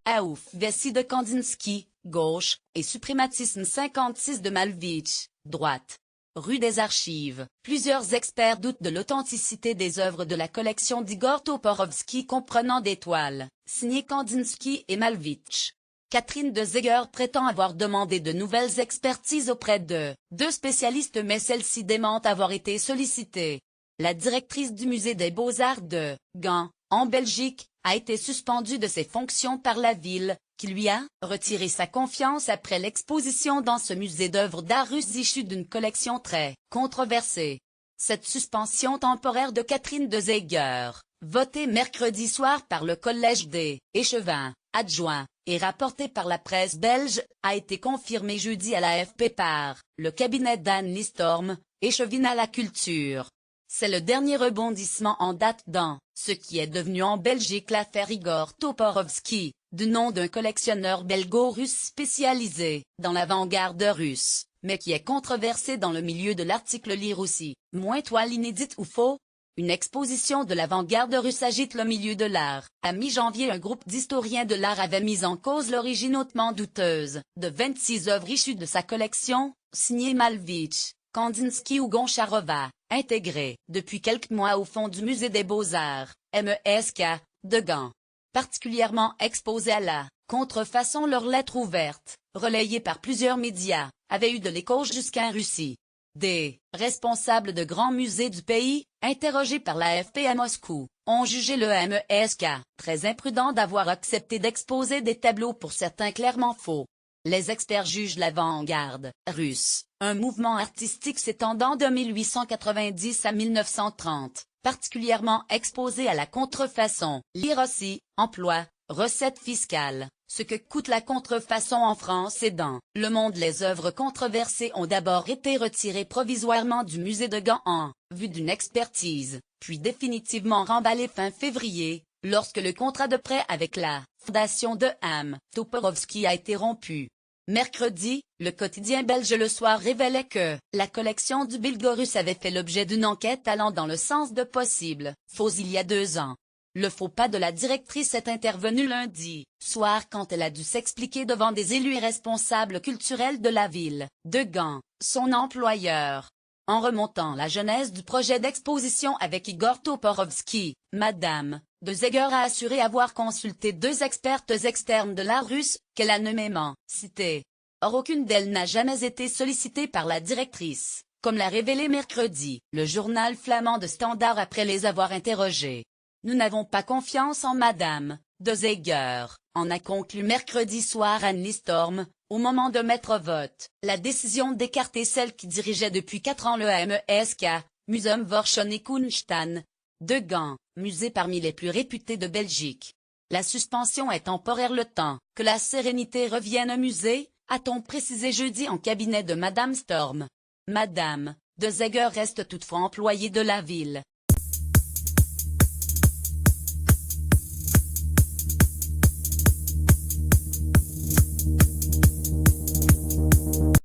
Aouf Vessi de Kandinsky, gauche, et Suprématisme 56 de Malevich, droite. Rue des Archives. Plusieurs experts doutent de l'authenticité des œuvres de la collection d'Igor Toporovski comprenant des toiles, signées Kandinsky et Malevich. Catherine de Zegher prétend avoir demandé de nouvelles expertises auprès de deux spécialistes mais celles-ci démentent avoir été sollicitées. La directrice du musée des Beaux-Arts de Gand, en Belgique, a été suspendue de ses fonctions par la ville, qui lui a retiré sa confiance après l'exposition dans ce musée d'œuvres d'art russes issues d'une collection très controversée. Cette suspension temporaire de Catherine de Zegher, votée mercredi soir par le Collège des échevins adjoints, et rapportée par la presse belge, a été confirmée jeudi à l'AFP par le cabinet d'Anne Listorm, échevine à la culture. C'est le dernier rebondissement en date dans ce qui est devenu en Belgique l'affaire Igor Toporovski, du nom d'un collectionneur belgo-russe spécialisé dans l'avant-garde russe, mais qui est controversé dans le milieu de l'article lire aussi. Moins toile inédite ou faux? Une exposition de l'avant-garde russe agite le milieu de l'art. À mi-janvier, un groupe d'historiens de l'art avait mis en cause l'origine hautement douteuse de 26 œuvres issues de sa collection, signées Malevich, Kandinsky ou Goncharova, intégrées depuis quelques mois au fond du musée des Beaux-Arts, MESK, de Gand. Particulièrement exposées à la contrefaçon, leurs lettres ouvertes, relayées par plusieurs médias, avaient eu de l'écho jusqu'en Russie. Des responsables de grands musées du pays, interrogés par l'AFP à Moscou, ont jugé le MESK très imprudent d'avoir accepté d'exposer des tableaux pour certains clairement faux. Les experts jugent l'avant-garde russe, un mouvement artistique s'étendant de 1890 à 1930, particulièrement exposé à la contrefaçon. Lire aussi, emploi, recettes fiscales. Ce que coûte la contrefaçon en France et dans le monde. Les œuvres controversées ont d'abord été retirées provisoirement du musée de Gand en vue d'une expertise, puis définitivement remballées fin février, lorsque le contrat de prêt avec la fondation de Am Toporovski a été rompu. Mercredi, le quotidien belge Le Soir révélait que la collection du Belgo-Russe avait fait l'objet d'une enquête allant dans le sens de possible faux il y a 2 ans. Le faux pas de la directrice est intervenu lundi soir quand elle a dû s'expliquer devant des élus et responsables culturels de la ville de Gand, son employeur. En remontant la genèse du projet d'exposition avec Igor Toporovski, Madame de Zegher a assuré avoir consulté 2 expertes externes de l'art russe, qu'elle a nommément citées. Or aucune d'elles n'a jamais été sollicitée par la directrice, comme l'a révélé mercredi le journal flamand de Standard après les avoir interrogées. Nous n'avons pas confiance en Madame de Zegher, en a conclu mercredi soir Anne Listorm, au moment de mettre au vote la décision d'écarter celle qui dirigeait depuis 4 ans le MESK, Museum Vorschon et Kunstan, de Gand, musée parmi les plus réputés de Belgique. La suspension est temporaire le temps que la sérénité revienne au musée, a-t-on précisé jeudi en cabinet de Madame Storm. Madame de Zegher reste toutefois employée de la ville,